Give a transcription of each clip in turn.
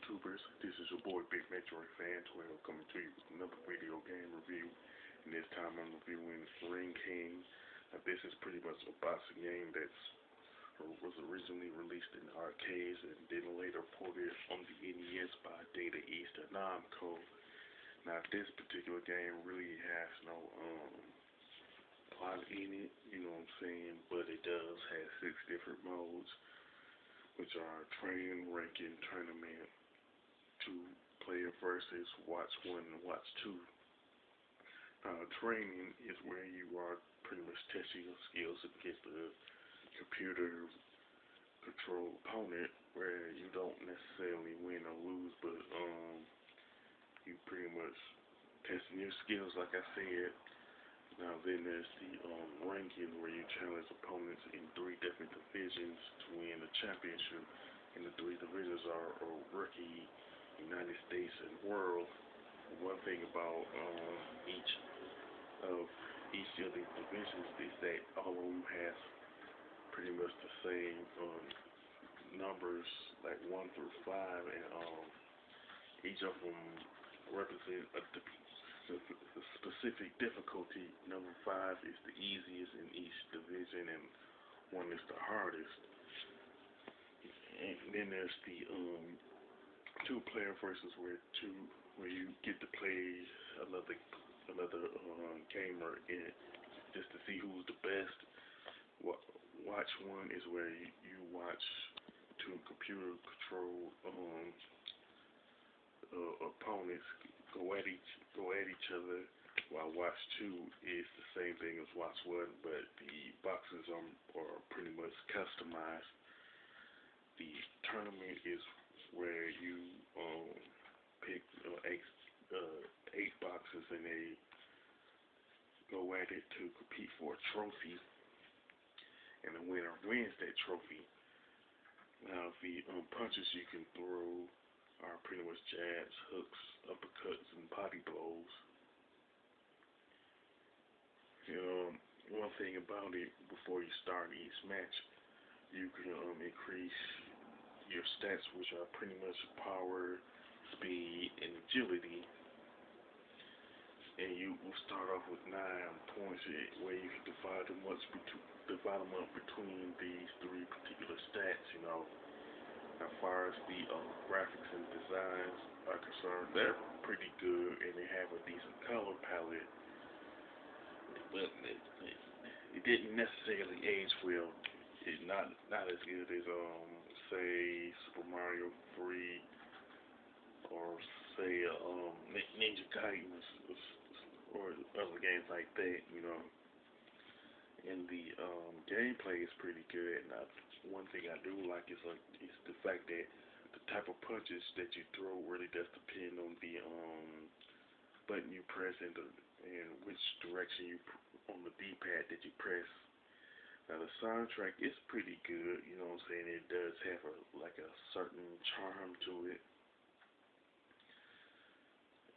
YouTubers, this is your boy Big Metroid Fan 12 coming to you with another video game review. And this time I'm reviewing Ring King. Now this is pretty much a boxing game that was originally released in arcades and then later ported on the NES by Data East and Namco. Now this particular game really has no plot in it, you know what I'm saying, but it does have 6 different modes, which are training, ranking, tournament, 2-player versus, watch 1 and watch 2. Training is where you are pretty much testing your skills against a computer controlled opponent, where you don't necessarily win or lose, but you pretty much testing your skills like I said. Now then there's the ranking, where you challenge opponents in 3 different divisions to win the championship. And the 3 divisions are Rookie, United States, and World. One thing about each of these divisions is that all of them have pretty much the same numbers, like 1 through 5, and each of them represent a specific difficulty. Number 5 is the easiest in each division, and 1 is the hardest. And then there's the 2-player versus, where you get to play another gamer in just to see who's the best. Watch 1 is where you watch 2 computer controlled opponents go at each other, while watch 2 is the same thing as watch 1, but the boxes are pretty much customized. The tournament is where you pick 8 boxes and they go at it to compete for a trophy, and the winner wins that trophy. Now the punches you can throw are pretty much jabs, hooks, uppercuts, and body blows. One thing about it, before you start each match, you can increase your stats, which are pretty much power, speed, and agility. And you will start off with 9 points, where you can divide them up between these 3 particular stats. As far as the graphics and designs are concerned, they're pretty good, and they have a decent color palette. But it didn't necessarily age well. It's not as good as say Super Mario 3 or say Ninja Gaiden or other games like that. And the gameplay is pretty good. Now, one thing I do like is the fact that the type of punches that you throw really does depend on the button you press and which direction on the D-pad that you press. Now the soundtrack is pretty good. You know what I'm saying? It does have a certain charm to it,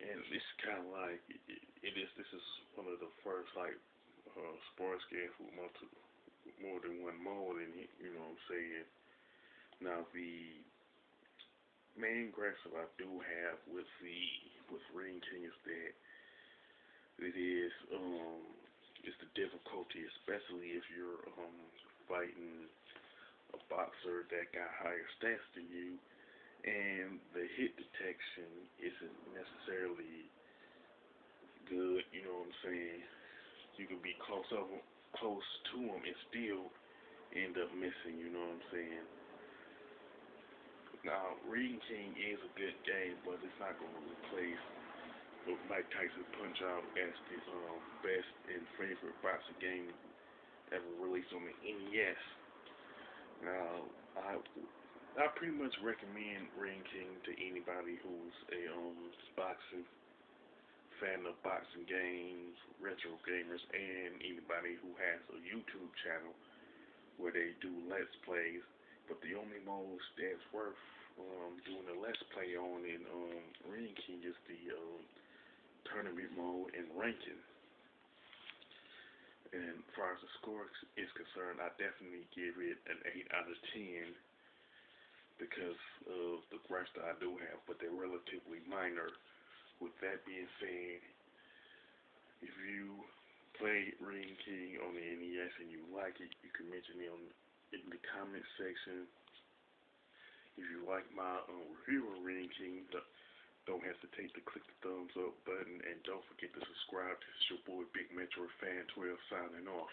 and it's kind of like This is one of the first sports games with more than 1 mode in it. You know what I'm saying? Now the main gripe I do have with Ring King is that it's the difficulty, especially if you're fighting a boxer that got higher stats than you, and the hit detection isn't necessarily good. You know what I'm saying? You can be close to him and still end up missing. You know what I'm saying? Now, Ring King is a good game, but it's not going to replace Mike Tyson Punch-Out as the best and favorite boxing game ever released on the NES. Now, I pretty much recommend Ring King to anybody who's a boxing fan of boxing games, retro gamers, and anybody who has a YouTube channel where they do Let's Plays. But the only mode that's worth doing a Let's Play on in Ring King is the tournament mode and ranking. And as far as the score is concerned, I definitely give it an 8 out of 10. because of the gripes that I do have, but they're relatively minor. With that being said, if you play Ring King on the NES and you like it, you can mention me in the comment section. If you like my review of Ring King, don't hesitate to click the thumbs up button, and don't forget to subscribe. This is your boy Big Metro Fan 12 signing off.